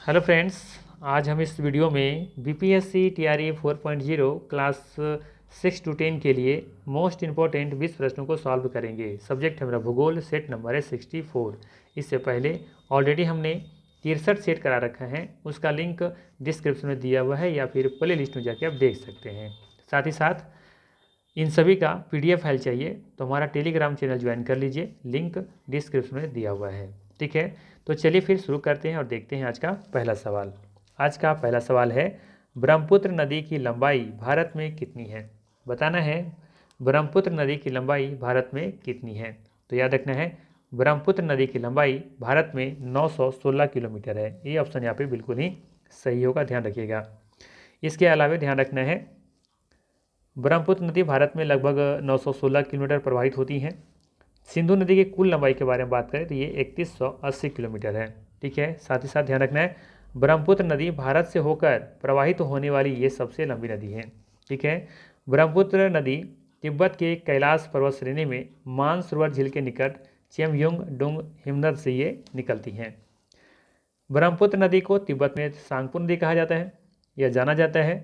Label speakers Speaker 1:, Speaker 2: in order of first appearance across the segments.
Speaker 1: Hello friends, आज हम इस वीडियो में बीपीएससी टीआरई 4.0 क्लास 6 to 10 के लिए मोस्ट इंपॉर्टेंट 20 प्रश्नों को सॉल्व करेंगे। सब्जेक्ट है मेरा भूगोल, सेट नंबर है 64। इससे पहले ऑलरेडी हमने 63 सेट करा रखा है, उसका लिंक डिस्क्रिप्शन में दिया हुआ है या फिर प्ले लिस्ट में जाके आप देख सकते हैं। साथ ही साथ इन सभी का पीडीएफ फाइल चाहिए तो हमारा टेलीग्राम चैनल ज्वाइन कर लीजिए, लिंक डिस्क्रिप्शन में दिया हुआ है। ठीक है, तो चलिए फिर शुरू करते हैं और देखते हैं आज का पहला सवाल। आज का पहला सवाल है, ब्रह्मपुत्र नदी की लंबाई भारत में कितनी है? बताना है ब्रह्मपुत्र नदी की लंबाई भारत में कितनी है। तो याद रखना है ब्रह्मपुत्र नदी की लंबाई भारत में 916 किलोमीटर है। ये ऑप्शन यहाँ पे बिल्कुल ही सही होगा, ध्यान रखिएगा। इसके अलावा ध्यान रखना है ब्रह्मपुत्र नदी भारत में लगभग 916 किलोमीटर प्रवाहित होती हैं। सिंधु नदी की कुल लंबाई के बारे में बात करें तो ये 3180 किलोमीटर है। ठीक है, साथ ही साथ ध्यान रखना है ब्रह्मपुत्र नदी भारत से होकर प्रवाहित होने वाली ये सबसे लंबी नदी है। ठीक है, ब्रह्मपुत्र नदी तिब्बत के कैलाश पर्वत श्रेणी में मानसरोवर झील के निकट चेमयुंग डुंग हिमनद से ये निकलती हैं। ब्रह्मपुत्र नदी को तिब्बत में सांगपो नदी कहा जाता है, यह जाना जाता है।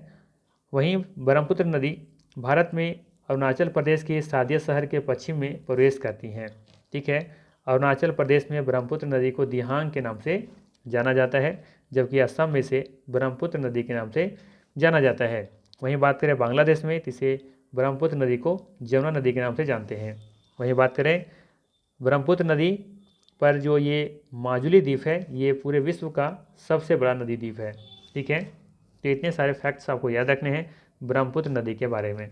Speaker 1: वहीं ब्रह्मपुत्र नदी भारत में अरुणाचल प्रदेश के सादिया शहर के पश्चिम में प्रवेश करती हैं। ठीक है, अरुणाचल प्रदेश में ब्रह्मपुत्र नदी को दिहांग के नाम से जाना जाता है, जबकि असम में से ब्रह्मपुत्र नदी के नाम से जाना जाता है। वहीं बात करें बांग्लादेश में तो इसे ब्रह्मपुत्र नदी को जमुना नदी के नाम से जानते हैं। वहीं बात करें ब्रह्मपुत्र नदी पर जो ये माजुली द्वीप है, ये पूरे विश्व का सबसे बड़ा नदी द्वीप है। ठीक है, तो इतने सारे फैक्ट्स आपको याद रखने हैं ब्रह्मपुत्र नदी के बारे में।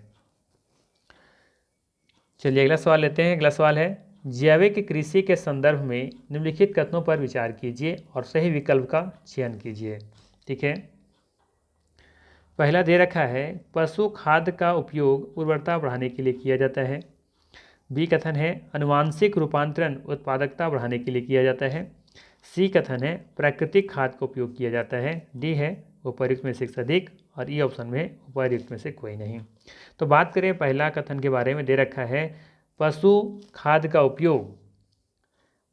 Speaker 1: चलिए अगला सवाल लेते हैं। अगला सवाल है, जैविक कृषि के संदर्भ में निम्नलिखित कथनों पर विचार कीजिए और सही विकल्प का चयन कीजिए। ठीक है, पहला दे रखा है पशु खाद का उपयोग उर्वरता बढ़ाने के लिए किया जाता है। बी कथन है आनुवांशिक रूपांतरण उत्पादकता बढ़ाने के लिए किया जाता है। सी कथन है प्राकृतिक खाद का उपयोग किया जाता है। डी है उपर्युक्त में से अधिक, और ई ऑप्शन में उपर्युक्त में से कोई नहीं। तो बात करें पहला कथन के बारे में, दे रखा है पशु खाद का उपयोग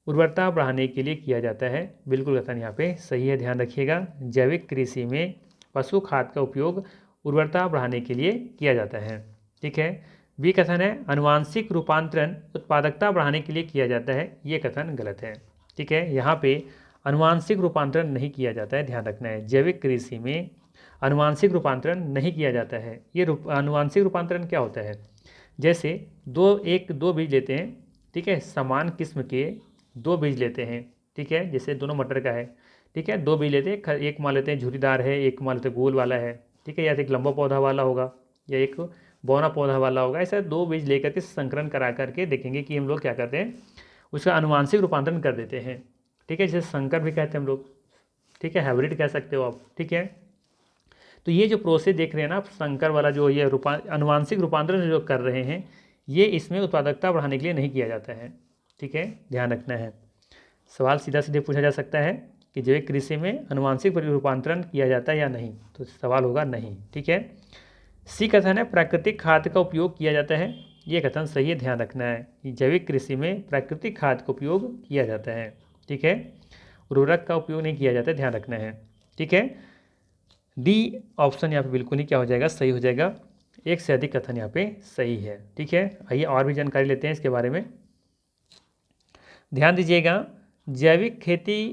Speaker 1: उर्वरता बढ़ाने के लिए किया जाता है। बिल्कुल कथन यहाँ पे सही है, ध्यान रखिएगा। जैविक कृषि में पशु खाद का उपयोग उर्वरता बढ़ाने के लिए किया जाता है। ठीक है, बी कथन है आनुवांशिक रूपांतरण उत्पादकता बढ़ाने के लिए किया जाता है। ये कथन गलत है। ठीक है, यहाँ पे आनुवांशिक रूपांतरण नहीं किया जाता है, ध्यान रखना है। जैविक कृषि में आनुवांशिक रूपांतरण नहीं किया जाता है। ये आनुवांशिक रूपांतरण क्या होता है? जैसे दो बीज लेते हैं, ठीक है, समान किस्म के दो बीज लेते हैं। ठीक है, जैसे दोनों मटर का है, ठीक है, दो बीज लेते हैं, एक मान लेते हैं झुरीदार है, एक मान लेते हैं गोल वाला है। ठीक है, या तो एक लंबा पौधा वाला होगा या एक बौना पौधा वाला होगा। ऐसा दो बीज लेकर के संकरण करा करके देखेंगे कि हम लोग क्या करते हैं, उसका आनुवांशिक रूपांतरण कर देते हैं। ठीक है, जैसे संकर भी कहते हैं हम लोग, ठीक है, हाइब्रिड कह सकते हो आप। ठीक है, तो ये जो प्रोसेस देख रहे हैं ना आप, संकर वाला जो ये आनुवांशिक रूपांतरण जो कर रहे हैं, ये इसमें उत्पादकता बढ़ाने के लिए नहीं किया जाता है। ठीक है, ध्यान रखना है। सवाल सीधा सीधे पूछा जा सकता है कि जैविक कृषि में आनुवांशिक रूपांतरण किया जाता है या नहीं, तो सवाल होगा नहीं। ठीक है, सी कथन है प्राकृतिक खाद का उपयोग किया जाता है। ये कथन सही है, ध्यान रखना है कि जैविक कृषि में प्राकृतिक खाद का उपयोग किया जाता है। ठीक है, उर्वरक का उपयोग नहीं किया जाता, ध्यान रखना है। ठीक है, डी ऑप्शन यहाँ पे बिल्कुल ही क्या हो जाएगा, सही हो जाएगा। एक से अधिक कथन यहाँ पे सही है। ठीक है, आइए और भी जानकारी लेते हैं इसके बारे में। ध्यान दीजिएगा, जैविक खेती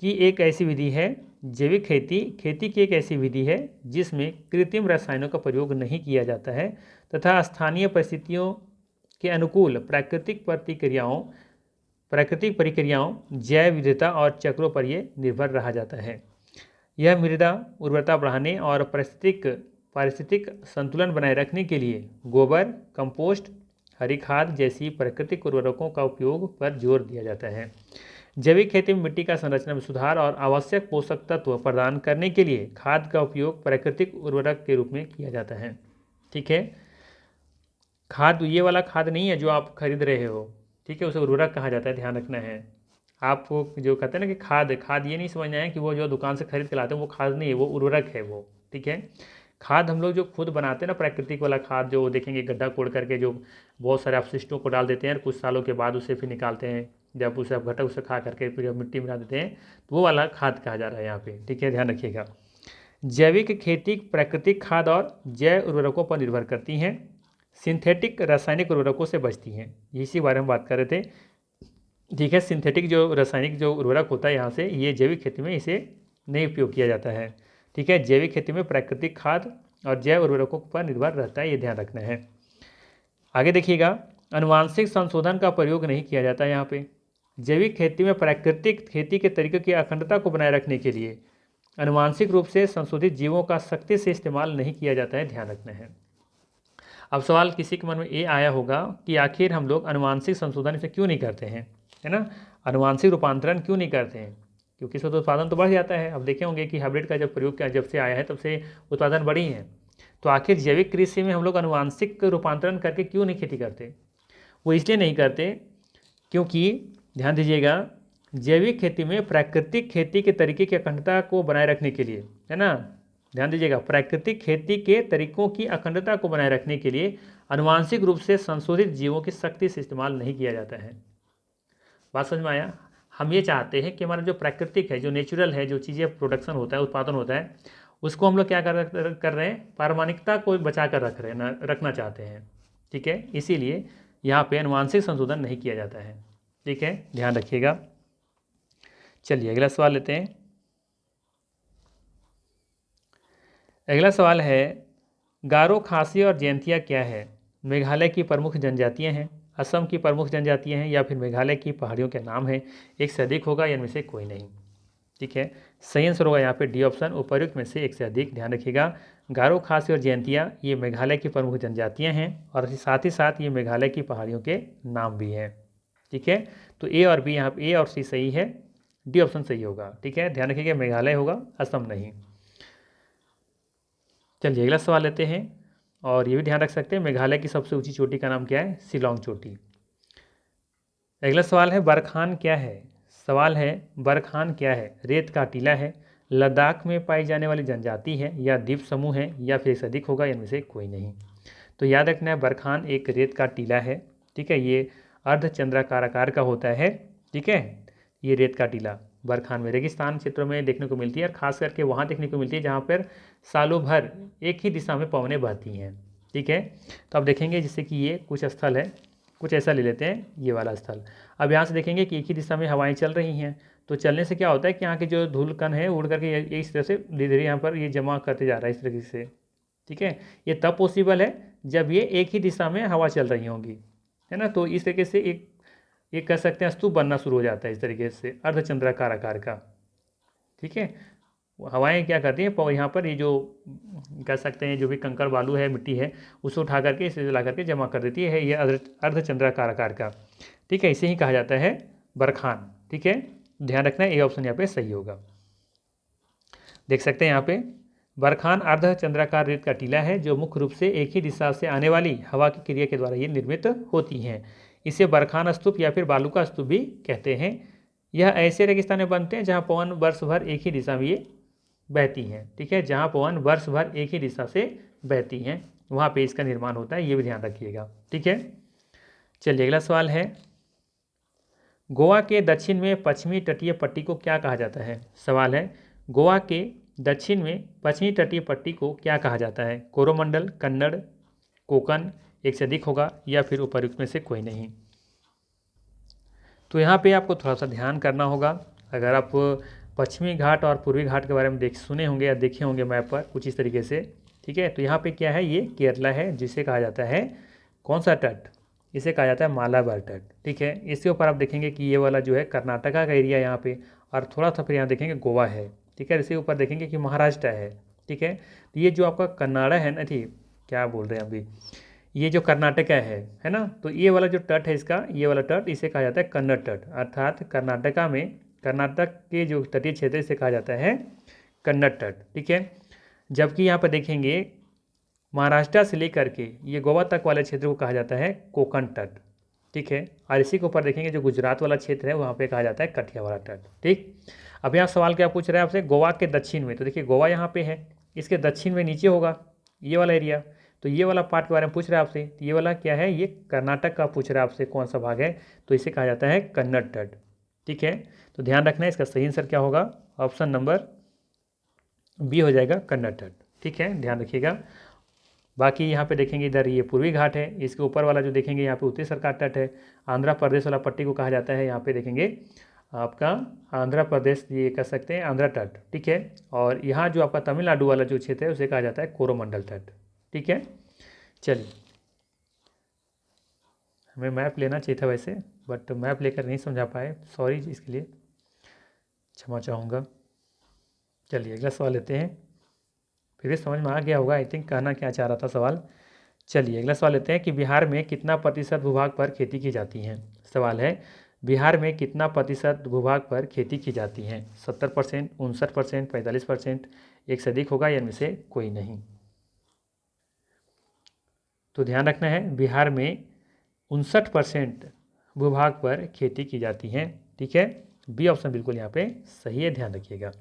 Speaker 1: की एक ऐसी विधि है, जैविक खेती की एक ऐसी विधि है जिसमें कृत्रिम रसायनों का प्रयोग नहीं किया जाता है तथा स्थानीय परिस्थितियों के अनुकूल प्राकृतिक प्रक्रियाओं जैव विविधता और चक्रों पर यह निर्भर रहा जाता है। यह मृदा उर्वरता बढ़ाने और पारिस्थितिक संतुलन बनाए रखने के लिए गोबर, कंपोस्ट, हरी खाद जैसी प्राकृतिक उर्वरकों का उपयोग पर जोर दिया जाता है। जैविक खेती में मिट्टी का संरचना में सुधार और आवश्यक पोषक तत्व प्रदान करने के लिए खाद का उपयोग प्राकृतिक उर्वरक के रूप में किया जाता है। ठीक है, खाद ये वाला खाद नहीं है जो आप खरीद रहे हो, ठीक है, उसे उर्वरक कहा जाता है, ध्यान रखना है। आपको जो कहते हैं ना कि खाद ये नहीं समझना है कि वो जो दुकान से खरीद के लाते हैं वो खाद नहीं है, वो उर्वरक है वो। ठीक है, खाद हम लोग जो खुद बनाते हैं ना, प्राकृतिक वाला खाद जो देखेंगे गड्ढा कोड़ करके जो बहुत सारे अपशिष्टों को डाल देते हैं, कुछ सालों के बाद उसे फिर निकालते हैं, जब उसे आप घटक उसे खा करके फिर जब मिट्टी मिला देते हैं तो वो वाला खाद कहा जा रहा है यहाँ पे, ठीक है, ध्यान रखिएगा। जैविक खेती प्राकृतिक खाद और जैव उर्वरकों पर निर्भर करती हैं, सिंथेटिक रासायनिक उर्वरकों से बचती हैं। इसी बारे में बात कर रहे थे, ठीक है। सिंथेटिक जो रासायनिक जो उर्वरक होता है यहाँ से, ये जैविक खेती में इसे नहीं उपयोग किया जाता है, ठीक है। जैविक खेती में प्राकृतिक खाद और जैव उर्वरकों पर निर्भर रहता है, ये ध्यान रखना है। आगे देखिएगा, अनुवांशिक संशोधन का प्रयोग नहीं किया जाता है यहाँ पे। जैविक खेती में प्राकृतिक खेती के तरीकों की अखंडता को बनाए रखने के लिए अनुवांशिक रूप से संशोधित जीवों का सख्ती से इस्तेमाल नहीं किया जाता है, ध्यान रखना है। अब सवाल किसी के मन में ये आया होगा कि आखिर हम लोग अनुवांशिक संशोधन इसे क्यों नहीं करते हैं, है ना, अनुवांशिक रूपांतरण क्यों नहीं करते हैं, क्योंकि इससे तो उत्पादन तो बढ़ जाता है। अब देखे होंगे कि हाइब्रिड का जब प्रयोग किया, जब से आया है तब से उत्पादन बढ़ी है। तो आखिर जैविक कृषि में हम लोग अनुवांशिक रूपांतरण करके क्यों नहीं खेती करते? वो इसलिए नहीं करते क्योंकि ध्यान दीजिएगा, जैविक खेती में प्राकृतिक खेती के तरीके की अखंडता को बनाए रखने के लिए, है ना, ध्यान दीजिएगा, प्राकृतिक खेती के तरीकों की अखंडता को बनाए रखने के लिए अनुवांशिक रूप से संशोधित जीवों की सख्ती से इस्तेमाल नहीं किया जाता है। बात समझ में आया? हम ये चाहते हैं कि हमारा जो प्राकृतिक है, जो नेचुरल है, जो चीज़ें प्रोडक्शन होता है, उत्पादन होता है, उसको हम लोग क्या कर रहे हैं, पारमाणिकता को बचा कर रखना चाहते हैं, ठीक है। इसीलिए यहाँ पे अनुवांशिक संशोधन नहीं किया जाता है, ठीक है, ध्यान रखिएगा। चलिए अगला सवाल लेते हैं। अगला सवाल है, गारो, खासी और जयंतिया क्या है? मेघालय की प्रमुख जनजातियाँ हैं, असम की प्रमुख जनजातियाँ हैं, या फिर मेघालय की पहाड़ियों के नाम हैं। एक से अधिक होगा या इनमें से कोई नहीं, ठीक है। सही आंसर होगा यहाँ पे डी ऑप्शन, उपयुक्त में से एक से अधिक। ध्यान रखिएगा, गारो, खासी और जयंतिया ये मेघालय की प्रमुख जनजातियाँ हैं और साथ ही साथ ये मेघालय की पहाड़ियों के नाम भी हैं, ठीक है। तो ए और बी यहाँ पे, ए और सी सही है, डी ऑप्शन सही होगा, ठीक है। ध्यान रखिएगा, मेघालय होगा, असम नहीं। चलिए अगला सवाल लेते हैं, और ये भी ध्यान रख सकते हैं, मेघालय की सबसे ऊंची चोटी का नाम क्या है? शिलोंग चोटी। अगला सवाल है, बरखान क्या है? सवाल है, बरखान क्या है? रेत का टीला है, लद्दाख में पाई जाने वाली जनजाति है, या द्वीप समूह है, या फिर से अधिक होगा, इनमें से कोई नहीं। तो याद रखना है, बरखान एक रेत का टीला है, ठीक है। ये अर्धचंद्राकार आकार का होता है, ठीक है। ये रेत का टीला बरखान में रेगिस्तान क्षेत्रों में देखने को मिलती है, और खास करके वहाँ देखने को मिलती है जहाँ पर सालों भर एक ही दिशा में पवनें बहती हैं, ठीक है। तो अब देखेंगे जैसे कि ये कुछ स्थल है, कुछ ऐसा ले लेते हैं, ये वाला स्थल। अब यहाँ से देखेंगे कि एक ही दिशा में हवाएं चल रही हैं, तो चलने से क्या होता है कि यहाँ के जो धूल कण है उड़ करके ये इस तरह से धीरे धीरे यहाँ पर ये जमा करते जा रहा है इस तरीके से, ठीक है। ये तब पॉसिबल है जब ये एक ही दिशा में हवा चल रही होंगी, है ना। तो इस तरीके से एक कह सकते हैं स्तूप बनना शुरू हो जाता है इस तरीके से, अर्धचंद्राकार आकार का, ठीक है। हवाएं क्या करती हैं, यहाँ पर ये जो कह सकते हैं जो भी कंकड़ बालू है, मिट्टी है, उसे उठा करके इसे ला करके जमा कर देती है, ये अर्धचंद्राकार आकार का, ठीक है। इसे ही कहा जाता है बरखान, ठीक है। ध्यान रखना है, ये ऑप्शन यहाँ पे सही होगा। देख सकते हैं यहाँ पे, बरखान अर्धचंद्राकार रेत का टीला है जो मुख्य रूप से एक ही दिशा से आने वाली हवा की क्रिया के द्वारा ये निर्मित होती हैं। इसे बरखान स्तूप या फिर बालू का स्तूप भी कहते हैं। यह ऐसे रेगिस्तान में बनते हैं जहाँ पवन वर्ष भर एक ही दिशा में ये बहती हैं, ठीक है। जहाँ पवन वर्ष भर एक ही दिशा से बहती हैं, वहाँ पे इसका निर्माण होता है, ये भी ध्यान रखिएगा, ठीक है। चलिए अगला सवाल है, गोवा के दक्षिण में पश्चिमी तटीय पट्टी को क्या कहा जाता है? सवाल है, गोवा के दक्षिण में पश्चिमी तटीय पट्टी को क्या कहा जाता है? कोरोमंडल, कन्नड़, कोकण, एक से अधिक होगा, या फिर उपर्युक्त में से कोई नहीं। तो यहाँ पे आपको थोड़ा सा ध्यान करना होगा। अगर आप पश्चिमी घाट और पूर्वी घाट के बारे में सुने होंगे या देखे होंगे मैप पर कुछ इस तरीके से, ठीक है। तो यहाँ पे क्या है, ये केरला है, जिसे कहा जाता है कौन सा तट? इसे कहा जाता है मालाबार तट, ठीक है। इसके ऊपर आप देखेंगे कि ये वाला जो है कर्नाटका का एरिया यहाँ पे, और थोड़ा सा फिर यहाँ देखेंगे गोवा है, ठीक है। इसके ऊपर देखेंगे कि महाराष्ट्र है, ठीक है। तो ये जो आपका कन्नाडा है ना, ठीक, क्या बोल रहे हैं अभी, ये जो कर्नाटका है ना, तो ये वाला जो तट है इसका, ये वाला तट, इसे कहा जाता है कन्नड़ तट, अर्थात कर्नाटका में, कर्नाटक के जो तटीय क्षेत्र इसे कहा जाता है कन्नड़ तट, ठीक है। जबकि यहाँ पर देखेंगे महाराष्ट्र से लेकर के ये गोवा तक वाले क्षेत्र को कहा जाता है कोकण तट, ठीक है। और इसी के ऊपर देखेंगे जो गुजरात वाला क्षेत्र है वहाँ पे कहा जाता है कठियावाड़ तट, ठीक। अब यहाँ सवाल क्या पूछ रहा है आपसे, गोवा के दक्षिण में, तो देखिए गोवा यहाँ पे है, इसके दक्षिण में नीचे होगा ये वाला एरिया, तो तो ये वाला पार्ट के बारे में पूछ रहा है आपसे, तो ये वाला क्या है, ये कर्नाटक का पूछ रहा है आपसे कौन सा भाग है, तो इसे कहा जाता है कन्नड़ तट। ठीक है, तो ध्यान रखना है, इसका सही आंसर क्या होगा, ऑप्शन नंबर बी हो जाएगा कन्नड़ तट। ठीक है, ध्यान रखिएगा। बाकी यहाँ पे देखेंगे इधर ये पूर्वी घाट है, इसके ऊपर वाला जो देखेंगे यहाँ पे उत्तरी सरकार तट है। आंध्र प्रदेश वाला पट्टी को कहा जाता है, यहाँ पे देखेंगे आपका आंध्र प्रदेश, ये कह सकते हैं आंध्र तट। ठीक है, और यहाँ जो आपका तमिलनाडु वाला जो क्षेत्र है उसे कहा जाता है कोरोमंडल तट। ठीक है, चलिए, हमें मैप लेना चाहिए था वैसे, बट मैप लेकर नहीं समझा पाए, सॉरी इसके लिए, क्षमा चाहूँगा। चलिए अगला सवाल लेते हैं, फिर भी समझ में आ गया होगा आई थिंक, कहना क्या चाह रहा था सवाल। चलिए अगला सवाल लेते हैं कि बिहार में कितना प्रतिशत भूभाग पर खेती की जाती है। सवाल है, बिहार में कितना प्रतिशत भूभाग पर खेती की जाती है, 70%, 59%, 45%, एक से अधिक होगा या इनमें से कोई नहीं। तो ध्यान रखना है, बिहार में 59% भूभाग पर खेती की जाती है। ठीक है, बी ऑप्शन बिल्कुल यहाँ पे सही है, ध्यान रखिएगा।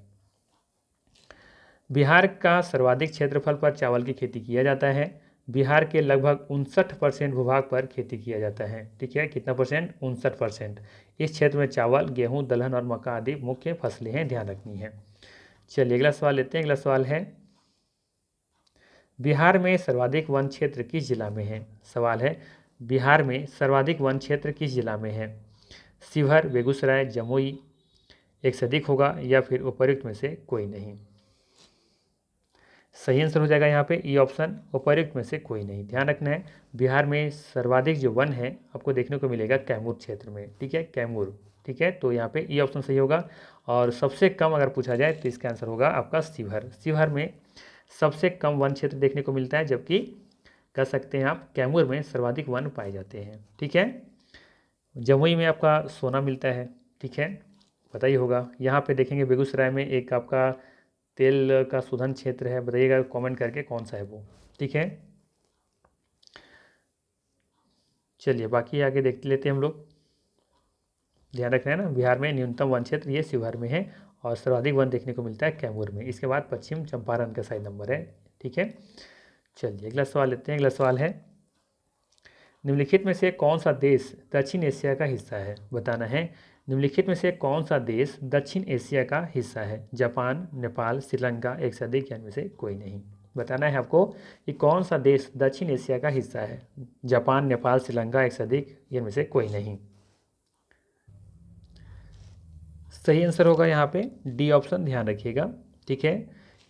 Speaker 1: बिहार का सर्वाधिक क्षेत्रफल पर चावल की खेती किया जाता है। बिहार के लगभग 59% भूभाग पर खेती किया जाता है। ठीक है, कितना परसेंट, 59%। इस क्षेत्र में चावल, गेहूं, दलहन और मक्का आदि मुख्य फसलें हैं, ध्यान रखनी है। चलिए अगला सवाल लेते हैं। अगला सवाल है, बिहार में सर्वाधिक वन क्षेत्र किस जिला में है। सवाल है, बिहार में सर्वाधिक वन क्षेत्र किस जिला में है। शिवहर, बेगूसराय, जमुई, एक से अधिक होगा या फिर उपर्युक्त में से कोई नहीं। सही आंसर हो जाएगा यहाँ पे ई ऑप्शन, उपर्युक्त में से कोई नहीं। ध्यान रखना है, बिहार में सर्वाधिक जो वन है आपको देखने को मिलेगा कैमूर क्षेत्र में। ठीक है, कैमूर। ठीक है, तो यहाँ पे ई ऑप्शन सही होगा। और सबसे कम अगर पूछा जाए तो इसका आंसर होगा आपका शिवहर। शिवहर में सबसे कम वन क्षेत्र देखने को मिलता है, जबकि कह सकते हैं आप कैमूर में सर्वाधिक वन पाए जाते हैं। ठीक है, जमुई में आपका सोना मिलता है। ठीक है, पता ही होगा। यहाँ पे देखेंगे बेगूसराय में एक आपका तेल का शोधन क्षेत्र है, बताइएगा कमेंट करके कौन सा है वो। ठीक है, चलिए बाकी आगे देख लेते हैं हम लोग। ध्यान रखना है ना, बिहार में न्यूनतम वन क्षेत्र ये शिवहर में है और सर्वाधिक वन देखने को मिलता है कैमूर में। इसके बाद पश्चिम चंपारण का सही नंबर है। ठीक है, चलिए अगला सवाल लेते हैं। अगला सवाल है, निम्नलिखित में से कौन सा देश दक्षिण एशिया का हिस्सा है, बताना है। निम्नलिखित में से कौन सा देश दक्षिण एशिया का हिस्सा है। जापान, नेपाल, श्रीलंका, एक से अधिक या इनमें से कोई नहीं। बताना है आपको कि कौन सा देश दक्षिण एशिया का हिस्सा है। जापान, नेपाल, श्रीलंका, एक से अधिक या इनमें से कोई नहीं। सही आंसर होगा यहाँ पे डी ऑप्शन, ध्यान रखिएगा। ठीक है,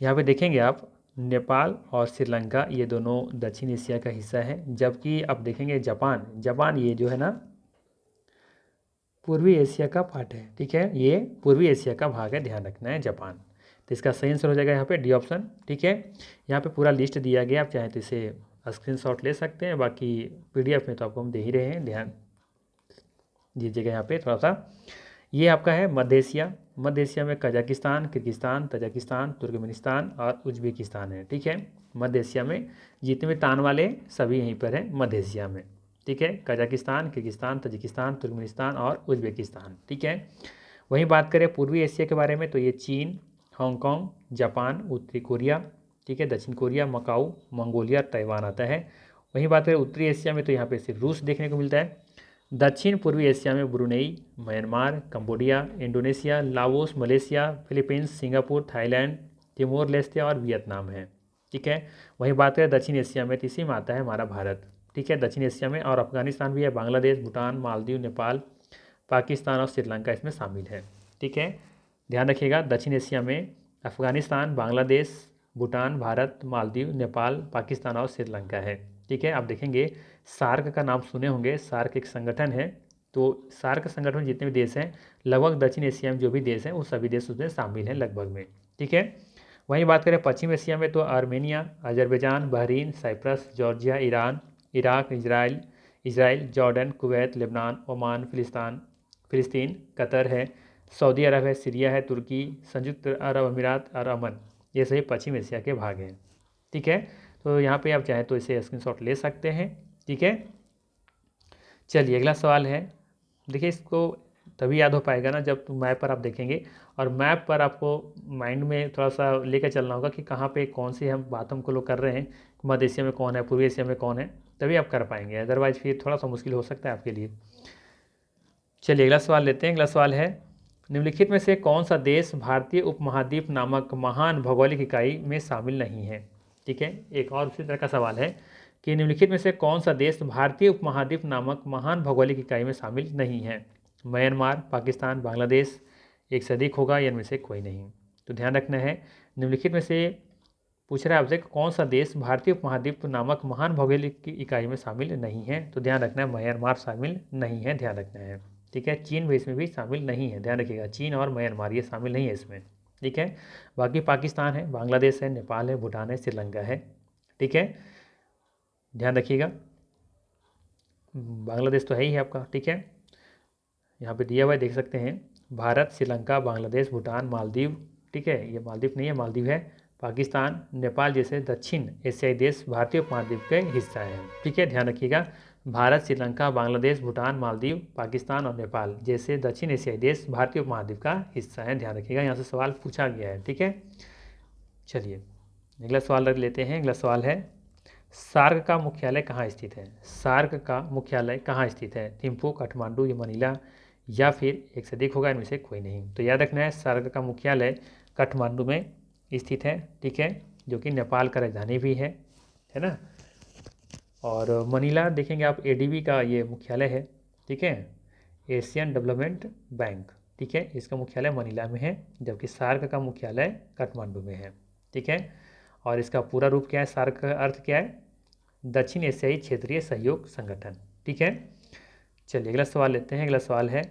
Speaker 1: यहाँ पे देखेंगे आप, नेपाल और श्रीलंका ये दोनों दक्षिण एशिया का हिस्सा है, जबकि आप देखेंगे जापान, जापान ये जो है ना पूर्वी एशिया का पार्ट है। ठीक है, ये पूर्वी एशिया का भाग है, ध्यान रखना है जापान। तो इसका सही आंसर हो जाएगा यहाँ पे डी ऑप्शन। ठीक है, यहाँ पे पूरा लिस्ट दिया गया, आप चाहें तो इसे स्क्रीनशॉट ले सकते हैं, बाकी पीडीएफ में तो आपको हम दे ही रहे हैं, ध्यान दीजिएगा यहाँ पे थोड़ा सा। ये आपका है मध्य एशिया। मध्य एशिया में कजाकिस्तान, किर्गिस्तान, तजाकिस्तान, तुर्कमेनिस्तान और उज्बेकिस्तान है। ठीक है, मध्य एशिया में जितने भी तान वाले सभी यहीं पर हैं मध्य एशिया में। ठीक है, कजाकिस्तान, किर्गिस्तान, तजिकिस्तान, तुर्कमेनिस्तान और उज्बेकिस्तान। ठीक है, वहीं बात करें पूर्वी एशिया के बारे में तो ये चीन, हांगकांग, जापान, उत्तरी कोरिया, ठीक है, दक्षिण कोरिया, मकाऊ, मंगोलिया, ताइवान आता है। वहीं बात करें उत्तरी एशिया में तो यहाँ पे सिर्फ रूस देखने को मिलता है। दक्षिण पूर्वी एशिया में Brunei, Myanmar, Cambodia, Indonesia, Laos, Malaysia, Philippines, Singapore, Thailand, Timor Leste और वियतनाम है। ठीक है, वहीं बात करें दक्षिण एशिया में तो इसी में आता है हमारा भारत। ठीक है, दक्षिण एशिया में, और अफगानिस्तान भी है, बांग्लादेश, भूटान, मालदीव, नेपाल, पाकिस्तान और श्रीलंका इसमें शामिल है। ठीक है, ध्यान रखिएगा, दक्षिण एशिया में अफगानिस्तान, बांग्लादेश, भूटान, भारत, मालदीव, नेपाल, पाकिस्तान और श्रीलंका है। ठीक है, आप देखेंगे सार्क का नाम सुने होंगे, सार्क एक संगठन है। तो सार्क संगठन में जितने भी देश हैं लगभग दक्षिण एशिया में जो भी देश हैं वो सभी देश उसमें शामिल हैं लगभग में। ठीक है, वहीं बात करें पश्चिम एशिया में तो Armenia, Azerbaijan, Bahrain, Cyprus, Georgia, Iran, Iraq, Israel, Jordan, Kuwait, Lebanon, Oman, फिलिस्तीन, कतर है, सऊदी अरब है, सीरिया है, तुर्की, संयुक्त अरब अमीरात और अमन, ये सभी पश्चिम एशिया के भाग हैं। ठीक है, तो यहाँ पे आप चाहें तो इसे स्क्रीनशॉट ले सकते हैं। ठीक है, चलिए अगला सवाल है। देखिए, इसको तभी याद हो पाएगा ना जब मैप पर आप देखेंगे, और मैप पर आपको माइंड में थोड़ा सा लेकर चलना होगा कि कहाँ पे कौन सी हम बात हमको लोग कर रहे हैं। मध्य एशिया में कौन है, पूर्वी एशिया में कौन है, तभी आप कर पाएंगे, अदरवाइज फिर थोड़ा सा मुश्किल हो सकता है आपके लिए। चलिए अगला सवाल लेते हैं। अगला सवाल है, निम्नलिखित में से कौन सा देश भारतीय उपमहाद्वीप नामक महान भौगोलिक इकाई में शामिल नहीं है। ठीक है, एक और उसी तरह का सवाल है कि निम्नलिखित में से कौन सा देश भारतीय उपमहाद्वीप नामक महान भौगोलिक इकाई में शामिल नहीं है। म्यांमार, पाकिस्तान, बांग्लादेश, एक से अधिक होगा या इनमें से कोई नहीं। तो ध्यान रखना है, निम्नलिखित में से पूछ रहा है आपसे कौन सा देश भारतीय उपमहाद्वीप नामक महान भौगोलिक इकाई में शामिल नहीं है। तो ध्यान रखना है म्यांमार शामिल नहीं है, ध्यान रखना है। ठीक है, चीन भी इसमें भी शामिल नहीं है, ध्यान रखिएगा, चीन और म्यांमार ये शामिल नहीं है इसमें। ठीक है, बाकी पाकिस्तान है, बांग्लादेश है, नेपाल है, भूटान है, श्रीलंका है। ठीक है, ध्यान रखिएगा, बांग्लादेश तो है ही है आपका। ठीक है, यहाँ पे दिया हुआ है, देख सकते हैं, भारत, श्रीलंका, बांग्लादेश, भूटान, मालदीव। ठीक है, ये मालदीव नहीं है, मालदीव है, पाकिस्तान, नेपाल जैसे दक्षिण एशियाई देश भारतीय उपमहाद्वीप के हिस्सा हैं। ठीक है, ध्यान रखिएगा, भारत, श्रीलंका, बांग्लादेश, भूटान, मालदीव, पाकिस्तान और नेपाल जैसे दक्षिण एशियाई देश भारतीय उपमहाद्वीप का हिस्सा है, ध्यान रखिएगा, यहाँ से सवाल पूछा गया है। ठीक है, चलिए अगला सवाल रख लेते हैं। अगला सवाल है, सार्क का मुख्यालय कहाँ स्थित है। सार्क का मुख्यालय कहाँ स्थित है, थिम्पू, काठमांडू या मनीला या फिर एक से अधिक होगा, इनमें से कोई नहीं। तो याद रखना है, सार्क का मुख्यालय काठमांडू में स्थित है। ठीक है, जो कि नेपाल का राजधानी भी है ना। और मनीला देखेंगे आप, एडीबी का ये मुख्यालय है। ठीक है, एशियन डेवलपमेंट बैंक। ठीक है, इसका मुख्यालय मनीला में है, जबकि सार्क का मुख्यालय काठमांडू में है। ठीक है, और इसका पूरा रूप क्या है, सार्क का अर्थ क्या है, दक्षिण एशियाई क्षेत्रीय सहयोग संगठन। ठीक है, चलिए अगला सवाल लेते हैं। अगला सवाल है,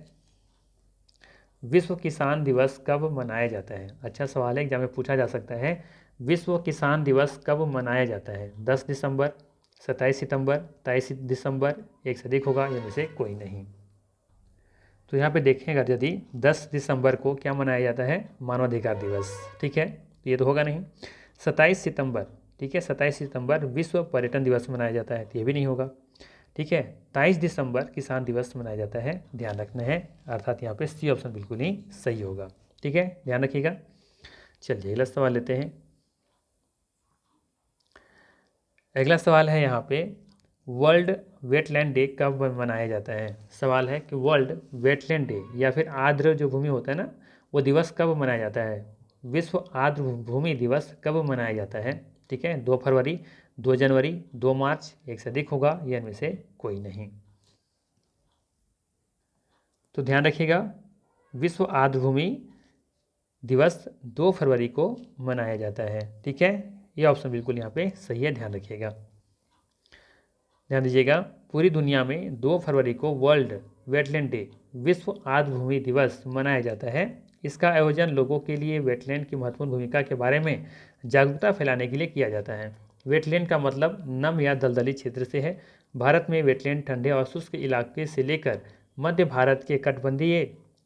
Speaker 1: विश्व किसान दिवस कब मनाया जाता है। अच्छा सवाल है, एग्जाम में पूछा जा सकता है, विश्व किसान दिवस कब मनाया जाता है। 10 दिसंबर, 27 सितंबर, 23 दिसंबर, एक से अधिक होगा, इनमें से कोई नहीं। तो यहाँ पे देखेंगे, यदि 10 दिसंबर को क्या मनाया जाता है, मानवाधिकार दिवस। ठीक है, तो ये तो होगा नहीं। 27 सितंबर, ठीक है, 27 सितंबर विश्व पर्यटन दिवस मनाया जाता है, तो ये भी नहीं होगा। ठीक है, 23 दिसंबर किसान दिवस मनाया जाता है, ध्यान रखना है, अर्थात यहाँ पे सी ऑप्शन बिल्कुल ही सही होगा। ठीक है, ध्यान रखिएगा। चलिए अगला सवाल लेते हैं। अगला सवाल है यहाँ पे, वर्ल्ड वेटलैंड डे कब मनाया जाता है। सवाल है कि वर्ल्ड वेटलैंड डे या फिर आर्द्र जो भूमि होता है ना, वो दिवस कब मनाया जाता है। विश्व आर्द्र भूमि दिवस कब मनाया जाता है। ठीक है, 2 फरवरी, 2 जनवरी, 2 मार्च, एक से अधिक होगा या इनमें से कोई नहीं। तो ध्यान रखिएगा, विश्व आर्द्र भूमि दिवस 2 फरवरी को मनाया जाता है। ठीक है, ये ऑप्शन बिल्कुल यहाँ पे सही है, ध्यान रखिएगा। ध्यान दीजिएगा, पूरी दुनिया में 2 फरवरी को वर्ल्ड वेटलैंड डे, विश्व आर्द्र भूमि दिवस मनाया जाता है। इसका आयोजन लोगों के लिए वेटलैंड की महत्वपूर्ण भूमिका के बारे में जागरूकता फैलाने के लिए किया जाता है। वेटलैंड का मतलब नम या दलदली क्षेत्र से है। भारत में वेटलैंड ठंडे और शुष्क इलाके से लेकर मध्य भारत के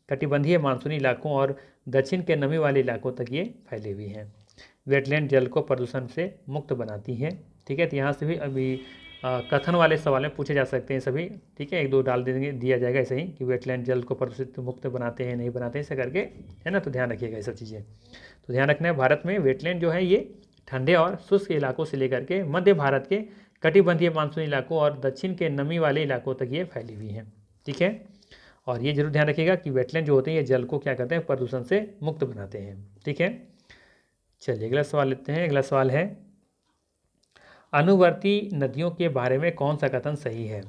Speaker 1: कटिबंधीय मानसूनी इलाकों और दक्षिण के नमी वाले इलाकों तक ये फैले हुए हैं। वेटलैंड जल को प्रदूषण से मुक्त बनाती है। ठीक है, तो यहाँ से भी अभी कथन वाले सवाल में पूछे जा सकते हैं सभी। ठीक है, 1-2 डाल देंगे, दिया जाएगा ऐसे ही कि वेटलैंड जल को प्रदूषित मुक्त बनाते हैं, नहीं बनाते हैं, ऐसा करके, है ना। तो ध्यान रखिएगा ये सब चीज़ें। तो ध्यान रखना है, भारत में वेटलैंड जो है ये ठंडे और शुष्क इलाकों से लेकर के मध्य भारत के कटिबंधीय मानसूनी इलाकों और दक्षिण के नमी वाले इलाकों तक ये फैली हुई हैं। ठीक है, और ये जरूर ध्यान रखिएगा कि वेटलैंड जो होते हैं ये जल को क्या करते हैं, प्रदूषण से मुक्त बनाते हैं। ठीक है, चलिए अगला सवाल लेते हैं। अगला सवाल है, अनुवर्ती नदियों के बारे में कौन सा कथन सही है।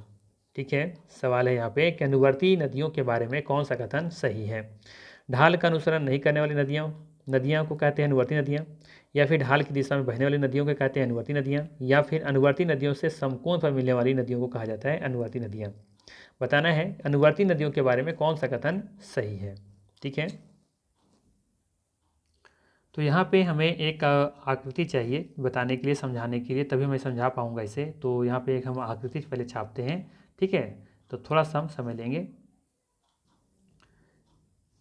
Speaker 1: ठीक है, सवाल है यहाँ पे कि अनुवर्ती नदियों के बारे में कौन सा कथन सही है। ढाल का अनुसरण नहीं करने वाली नदियाँ को कहते हैं अनुवर्ती नदियाँ, या फिर ढाल की दिशा में बहने वाली नदियों को कहते हैं अनुवर्ती नदियाँ, या फिर अनुवर्ती नदियों से समकोण पर मिलने वाली नदियों को कहा जाता है अनुवर्ती नदियाँ। बताना है अनुवर्ती नदियों के बारे में कौन सा कथन सही है। ठीक है, तो यहाँ पे हमें एक आकृति चाहिए बताने के लिए, समझाने के लिए, तभी मैं समझा पाऊँगा इसे। तो यहाँ पे एक हम आकृति पहले छापते हैं। ठीक है, तो थोड़ा सा हम समय लेंगे।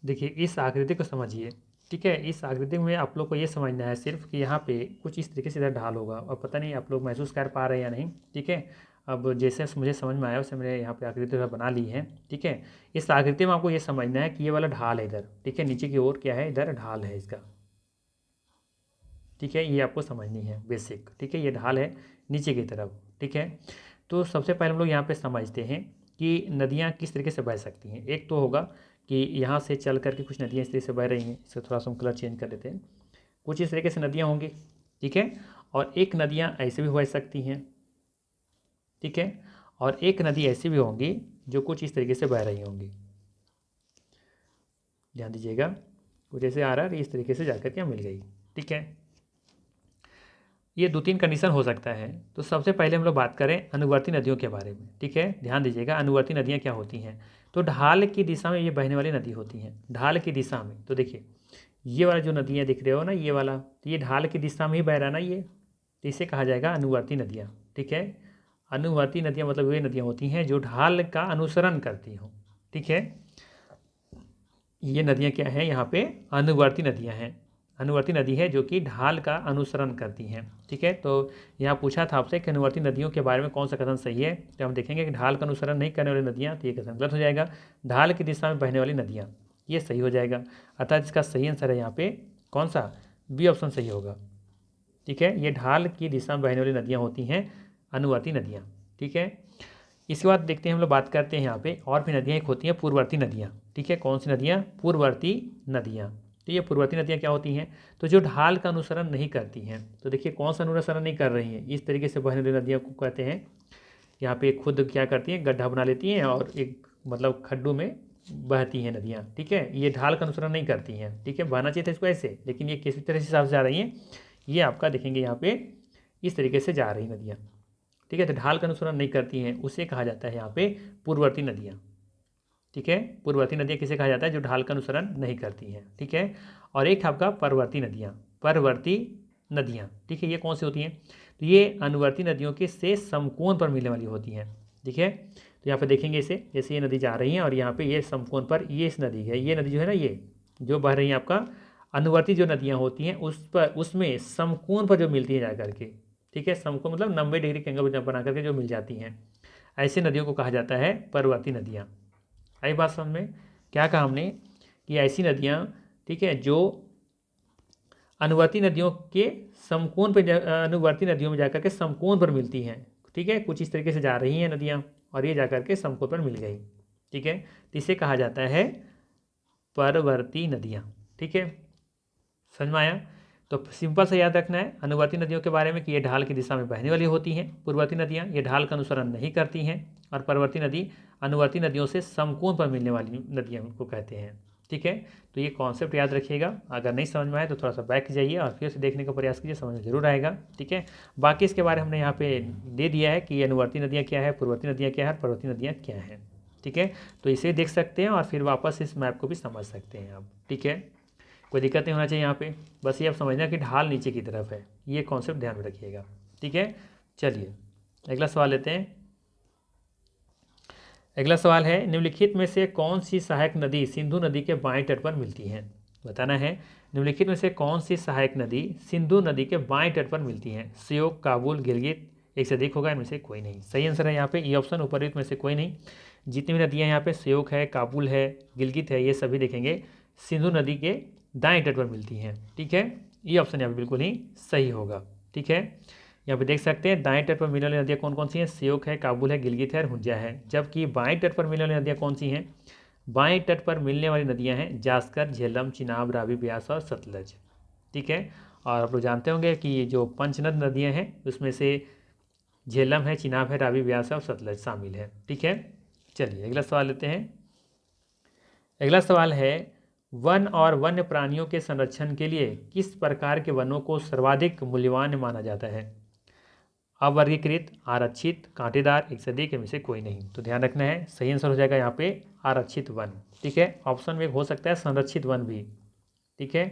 Speaker 1: देखिए इस आकृति को समझिए। ठीक है, इस आकृति में आप लोग को ये समझना है सिर्फ कि यहाँ पे कुछ इस तरीके से इधर ढाल होगा, और पता नहीं आप लोग महसूस कर पा रहे हैं या नहीं। ठीक है, अब जैसे मुझे समझ में आया वैसे मैंने यहाँ पे आकृति बना ली है। ठीक है, इस आकृति में आपको ये समझना है कि ये वाला ढाल है इधर। ठीक है, नीचे की ओर क्या है, इधर ढाल है इसका। ठीक है, ये आपको समझनी है बेसिक। ठीक है, ये ढाल है नीचे की तरफ। ठीक है, तो सबसे पहले हम लोग यहाँ पे समझते हैं कि नदियाँ किस तरीके से बह सकती हैं। एक तो होगा कि यहाँ से चल करके कुछ नदियाँ इस तरीके से बह रही हैं, इससे थोड़ा सा हम कलर चेंज कर देते हैं। कुछ इस तरीके से नदियाँ होंगी। ठीक है, और एक नदियाँ ऐसे भी बह सकती हैं। ठीक है, और एक नदी ऐसी भी होंगी जो कुछ इस तरीके से बह रही होंगी। ध्यान दीजिएगा, कुछ ऐसे आ रहा है, इस तरीके से जाकर के मिल गई। ठीक है, ये 2-3 कंडीशन हो सकता है। तो सबसे पहले हम लोग बात करें अनुवर्ती नदियों के बारे में। ठीक है, ध्यान दीजिएगा, अनुवर्ती नदियाँ क्या होती हैं। तो ढाल की दिशा में ये बहने वाली नदी होती हैं। ढाल की दिशा में, तो देखिए ये वाला जो नदियाँ दिख रहे हो ना, ये वाला, तो ये ढाल की दिशा में ही बह रहा ना ये, तो इसे कहा जाएगा अनुवर्ती नदियाँ। ठीक है, अनुवर्ती नदियाँ मतलब वे नदियाँ होती हैं जो ढाल का अनुसरण करती हों। ठीक है, ये नदियाँ क्या हैं, यहाँ पे अनुवर्ती नदियाँ हैं। अनुवर्ती नदी है जो कि ढाल का अनुसरण करती हैं। ठीक है, तो यहाँ पूछा था आपसे कि अनुवर्ती नदियों के बारे में कौन सा कथन सही है, तो हम देखेंगे कि ढाल का अनुसरण नहीं करने वाली नदियाँ, तो ये कथन गलत हो जाएगा। ढाल की दिशा में बहने वाली नदियाँ, ये सही हो जाएगा। अर्थात इसका सही आंसर है यहाँ पे कौन सा, बी ऑप्शन सही होगा। ठीक है, ये ढाल की दिशा में बहने वाली नदियाँ होती हैं अनुवर्ती नदियाँ। ठीक है, इसके बाद देखते हैं, हम लोग बात करते हैं यहाँ पे और भी नदियाँ एक होती हैं पूर्ववर्ती नदियाँ। ठीक है, कौन सी नदियाँ, पूर्ववर्ती नदियाँ। तो ये पूर्ववर्ती नदियाँ क्या होती हैं, तो जो ढाल का अनुसरण नहीं करती हैं। तो देखिए कौन सा अनुसरण नहीं कर रही हैं, इस तरीके से बहने वाली नदियों को कहते हैं। यहाँ पे खुद क्या करती हैं, गड्ढा बना लेती हैं और एक मतलब खड्डों में बहती हैं नदियाँ। ठीक है, ये ढाल का अनुसरण नहीं करती हैं। ठीक है, बहना चाहिए था इसको ऐसे, लेकिन ये किस तरह से हिसाब से जा रही हैं, ये आपका देखेंगे यहाँ पे इस तरीके से जा रही नदियाँ। ठीक है, तो ढाल का अनुसरण नहीं करती हैं, उसे कहा जाता है यहाँ पे पूर्ववर्ती नदियाँ। ठीक है, पूर्ववर्ती नदियाँ किसे कहा जाता है, जो ढाल का अनुसरण नहीं करती हैं। ठीक है, और एक है आपका परवर्ती नदियाँ। परवर्ती नदियाँ, ठीक है, ये कौन सी होती हैं, तो ये अनुवर्ती नदियों के से समकोण पर मिलने वाली होती हैं। ठीक है, तो यहाँ पे देखेंगे इसे, जैसे ये नदी जा रही है और यहाँ पे ये समकोण पर ये इस नदी है, ये नदी जो है ना, ये जो बह रही है आपका अनुवर्ती जो नदियाँ होती हैं उस पर, उसमें समकोण पर जो मिलती है जा करके। ठीक है, समकोण मतलब 90 डिग्री के एंगल बना करके जो मिल जाती हैं, ऐसी नदियों को कहा जाता है परवर्ती नदियाँ। आई बात समझ में, क्या कहा हमने कि ऐसी नदियाँ, ठीक है, जो अनुवर्ती नदियों के समकोण पर, अनुवर्ती नदियों में जाकर के समकोण पर मिलती हैं। ठीक है, कुछ इस तरीके से जा रही हैं नदियाँ और ये जाकर के समकोण पर मिल गई। ठीक है, तो इसे कहा जाता है परवर्ती नदियाँ। ठीक है, समझ में आया। तो सिंपल से याद रखना है अनुवर्ती नदियों के बारे में कि ये ढाल की दिशा में बहने वाली होती हैं। पूर्ववर्ती नदियाँ ये ढाल का अनुसरण नहीं करती हैं, और परवर्ती नदी अनुवर्ती नदियों से समकोण पर मिलने वाली नदियाँ को कहते हैं। ठीक है, तो ये कॉन्सेप्ट याद रखिएगा। अगर नहीं समझ में आए तो थोड़ा सा बैक जाइए और फिर से देखने का प्रयास कीजिए, समझ में जरूर आएगा। ठीक है, बाकी इसके बारे में हमने यहाँ पे दे दिया है कि अनुवर्ती नदियाँ क्या है, पूर्ववर्ती नदियाँ क्या है, परवर्ती नदियाँ क्या हैं। ठीक है, तो इसे देख सकते हैं और फिर वापस इस मैप को भी समझ सकते हैं आप। ठीक है, कोई दिक्कत नहीं होना चाहिए यहाँ पे, बस ये आप समझना कि ढाल नीचे की तरफ है, ये कॉन्सेप्ट ध्यान में रखिएगा। ठीक है, चलिए अगला सवाल लेते हैं। अगला सवाल है, निम्नलिखित में से कौन सी सहायक नदी सिंधु नदी के बाएं तट पर मिलती है। बताना है, निम्नलिखित में से कौन सी सहायक नदी सिंधु नदी के बाएं तट पर मिलती है। श्योक, काबुल, गिलगित, एक से अधिक होगा, इनमें से कोई नहीं। सही आंसर है यहाँ पे ये ऑप्शन, उपरोक्त में से कोई नहीं। जितनी भी नदियाँ यहाँ पे श्योक है, काबुल है, गिलगित है, ये सभी देखेंगे सिंधु नदी के दाएं तट पर मिलती हैं। ठीक है, ये ऑप्शन यहाँ पे बिल्कुल ही सही होगा। ठीक है, यहाँ पे देख सकते हैं दाएं तट पर मिलने वाली नदियाँ कौन कौन सी हैं, श्योक है, काबुल है, गिलगित है और हुंजा है। जबकि बाएं तट पर मिलने वाली नदियाँ कौन सी हैं, बाएं तट पर मिलने वाली नदियाँ हैं जास्कर, झेलम, चिनाब, रावी, ब्यास और सतलज। ठीक है, और आप लोग जानते होंगे कि ये जो पंचनद नदियाँ हैं उसमें से झेलम है, चिनाब है, रावी, ब्यास और सतलज शामिल है। ठीक है, चलिए अगला सवाल लेते हैं। अगला सवाल है, वन और वन्य प्राणियों के संरक्षण के लिए किस प्रकार के वनों को सर्वाधिक मूल्यवान माना जाता है। अवर्गीकृत, आरक्षित, कांटेदार, एक से अधिक, इनमें से कोई नहीं। तो ध्यान रखना है, सही आंसर हो जाएगा यहाँ पे आरक्षित वन। ठीक है, ऑप्शन में हो सकता है संरक्षित वन भी। ठीक है,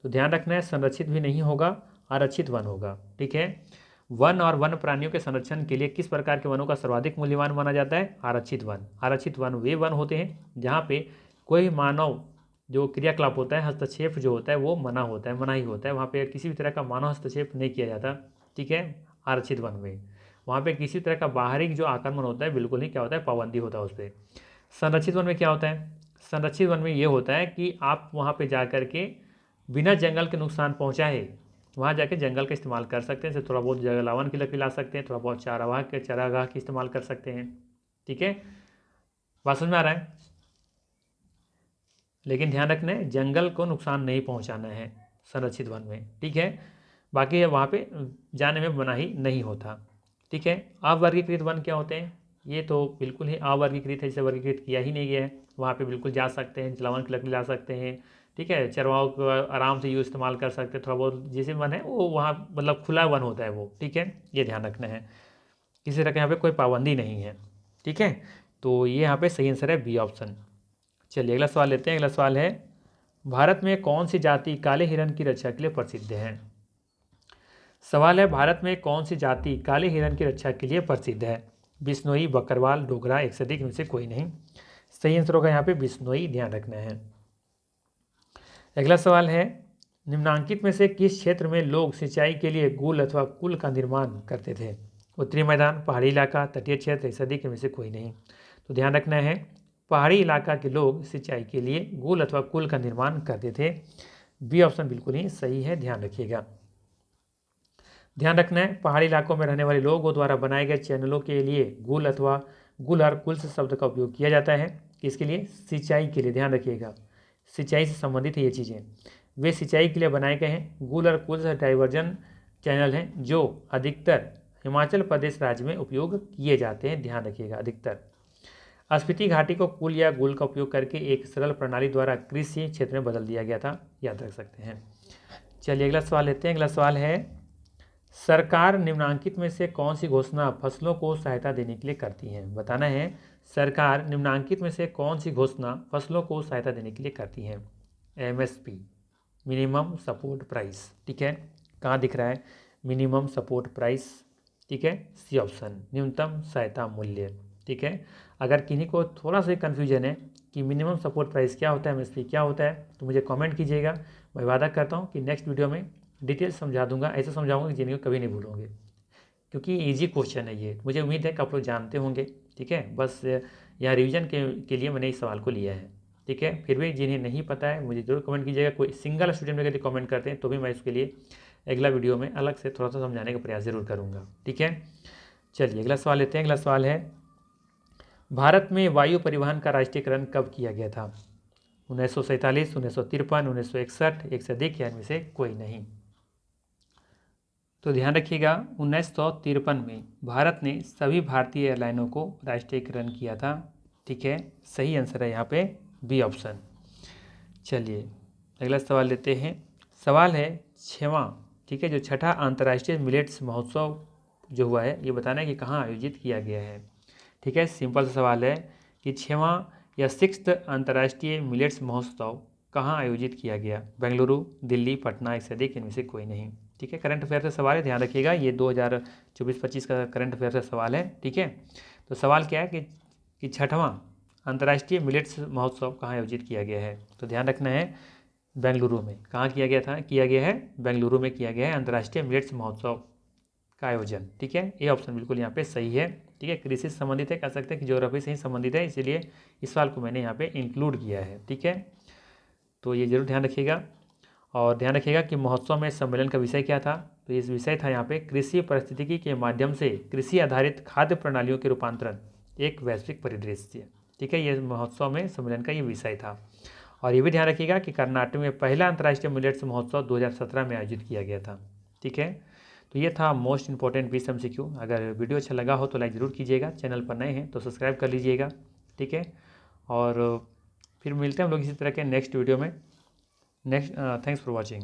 Speaker 1: तो ध्यान रखना है, संरक्षित भी नहीं होगा, आरक्षित वन होगा। ठीक है, वन और वन प्राणियों के संरक्षण के लिए किस प्रकार के वनों का सर्वाधिक मूल्यवान माना जाता है, आरक्षित वन। आरक्षित वन वे वन होते हैं जहाँ पे कोई मानव जो क्रियाकलाप होता है, हस्तक्षेप जो होता है वो मना होता है, मनाही होता है, वहाँ पे किसी भी तरह का मानव हस्तक्षेप नहीं किया जाता। ठीक है, आरक्षित वन में वहाँ पे किसी तरह का बाहरी जो आक्रमण होता है बिल्कुल नहीं क्या होता है, पाबंदी होता है उस पर। संरक्षित वन में क्या होता है, संरक्षित वन में ये होता है कि आप वहाँ पे जा कर के बिना जंगल के नुकसान पहुँचाए वहाँ जाके जंगल का इस्तेमाल कर सकते हैं। जैसे थोड़ा बहुत जलावन की लकड़ी ला सकते हैं, थोड़ा बहुत चारागाह की इस्तेमाल कर सकते हैं। ठीक है, बात समझ में आ रहा है? लेकिन ध्यान रखना है जंगल को नुकसान नहीं पहुंचाना है संरक्षित वन में। ठीक है, बाकी वहाँ पे जाने में मनाही नहीं होता। ठीक है, अवर्गीकृत वन क्या होते हैं? ये तो बिल्कुल ही अवर्गीकृत है, जिसे वर्गीकृत किया ही नहीं गया है। वहाँ पे बिल्कुल जा सकते हैं, जलावन की लकड़ी ला सकते हैं। ठीक है, चरवाहों को आराम से यूज इस्तेमाल कर सकते हैं। थोड़ा बहुत जैसे वन है वो वहाँ मतलब खुला वन होता है वो। ठीक है, ये ध्यान रखना है, किसी तरह के यहाँ पे कोई पाबंदी नहीं है। ठीक है, तो ये यहाँ पे सही आंसर है बी ऑप्शन। चलिए अगला सवाल लेते हैं। अगला सवाल है, भारत में कौन सी जाति काले हिरण की रक्षा के लिए प्रसिद्ध है? सवाल है, भारत में कौन सी जाति काले हिरण की रक्षा के लिए प्रसिद्ध है? बिश्नोई, बकरवाल, डोगरा, एक से अधिक इनमें से कोई नहीं। सही आंसर होगा यहाँ पे बिश्नोई, ध्यान रखना है। अगला सवाल है, निम्नांकित में से किस क्षेत्र में लोग सिंचाई के लिए गुल अथवा कुल का निर्माण करते थे? उत्तरी मैदान, पहाड़ी इलाका, तटीय क्षेत्र, एक से अधिक इनमें से कोई नहीं। तो ध्यान रखना है, पहाड़ी इलाका के लोग सिंचाई के लिए गुल अथवा कुल का निर्माण करते थे। बी ऑप्शन बिल्कुल ही सही है, ध्यान रखिएगा। ध्यान रखना है, पहाड़ी इलाकों में रहने वाले लोगों द्वारा बनाए गए चैनलों के लिए गुल अथवा गुल और कुल शब्द का उपयोग किया जाता है। किसके लिए? सिंचाई के लिए। ध्यान रखिएगा, सिंचाई से संबंधित है ये चीज़ें। वे सिंचाई के लिए बनाए गए हैं। गुल और कुल डाइवर्जन चैनल हैं जो अधिकतर हिमाचल प्रदेश राज्य में उपयोग किए जाते हैं। ध्यान रखिएगा, अधिकतर। स्पीति घाटी को कुल या गुल का उपयोग करके एक सरल प्रणाली द्वारा कृषि क्षेत्र में बदल दिया गया था, याद रख सकते हैं। चलिए अगला सवाल लेते हैं। अगला सवाल है, सरकार निम्नांकित में से कौन सी घोषणा फसलों को सहायता देने के लिए करती है? बताना है, सरकार निम्नांकित में से कौन सी घोषणा फसलों को सहायता देने के लिए करती है? MSP, minimum support price. ठीक है, कहाँ दिख रहा है मिनिमम सपोर्ट प्राइस? ठीक है, सी ऑप्शन, न्यूनतम सहायता मूल्य। ठीक है, अगर किन्हीं को थोड़ा सा कन्फ्यूजन है कि मिनिमम सपोर्ट प्राइस क्या होता है, MSP क्या होता है, तो मुझे कमेंट कीजिएगा। मैं वादा करता हूँ कि नेक्स्ट वीडियो में डिटेल समझा दूंगा, ऐसे समझाऊंगा कि जिनको कभी नहीं भूलोगे, क्योंकि इजी क्वेश्चन है ये। मुझे उम्मीद है कि आप लोग जानते होंगे। ठीक है, बस यहाँ रिवीजन के लिए मैंने इस सवाल को लिया है। ठीक है, फिर भी जिन्हें नहीं पता है मुझे जरूर कमेंट कीजिएगा। कोई सिंगल स्टूडेंट यदि कमेंट करते हैं तो भी मैं इसके लिए अगला वीडियो में अलग से थोड़ा सा समझाने का प्रयास जरूर करूँगा। ठीक है, चलिए अगला सवाल लेते हैं। अगला सवाल है, भारत में वायु परिवहन का राष्ट्रीयकरण कब किया गया था? 1947, 1953, 1961, एक से अधिक या इनमें से कोई नहीं। तो ध्यान रखिएगा, 1953 में भारत ने सभी भारतीय एयरलाइनों को राष्ट्रीयकरण किया था। ठीक है, सही आंसर है यहाँ पे बी ऑप्शन। चलिए अगला सवाल लेते हैं। सवाल है, ठीक है, जो छठा अंतर्राष्ट्रीय मिलेट्स महोत्सव जो हुआ है, ये बताना है कि कहाँ आयोजित किया गया है। ठीक है, सिंपल सा सवाल है कि 6वां या 6th अंतर्राष्ट्रीय मिलेट्स महोत्सव कहाँ आयोजित किया गया? बेंगलुरु, दिल्ली, पटना, एक से अधिक इनमें से कोई नहीं। ठीक है, करंट अफेयर से सवाल है, ध्यान रखिएगा, ये 2024-25 का करंट अफेयर से सवाल है। ठीक है, तो सवाल क्या है कि 6वां अंतर्राष्ट्रीय मिलेट्स महोत्सव कहाँ आयोजित किया गया है? तो ध्यान रखना है, बेंगलुरु में। कहाँ किया गया है? बेंगलुरु में किया गया है अंतर्राष्ट्रीय मिलेट्स महोत्सव का आयोजन। ठीक है, ये ऑप्शन बिल्कुल यहाँ पे सही है। ठीक है, कृषि से संबंधित है, कह सकते हैं कि ज्योग्राफी से ही संबंधित है, इसीलिए इस सवाल को मैंने यहाँ पे इंक्लूड किया है। ठीक है, तो ये जरूर ध्यान रखिएगा। और ध्यान रखिएगा कि महोत्सव में सम्मेलन का विषय क्या था? तो इस विषय था यहाँ पे कृषि पारिस्थितिकी के माध्यम से कृषि आधारित खाद्य प्रणालियों के रूपांतरण, एक वैश्विक परिदृश्य। ठीक है, ये महोत्सव में सम्मेलन का ये विषय था। और ये भी ध्यान रखिएगा कि कर्नाटक में पहला अंतर्राष्ट्रीय मिलेट्स महोत्सव 2017 में आयोजित किया गया था। ठीक है, तो ये था मोस्ट इंपॉर्टेंट 20 MCQ। अगर वीडियो अच्छा लगा हो तो लाइक ज़रूर कीजिएगा, चैनल पर नए हैं तो सब्सक्राइब कर लीजिएगा। ठीक है, और फिर मिलते हैं हम लोग इसी तरह के नेक्स्ट वीडियो में। Thanks for watching.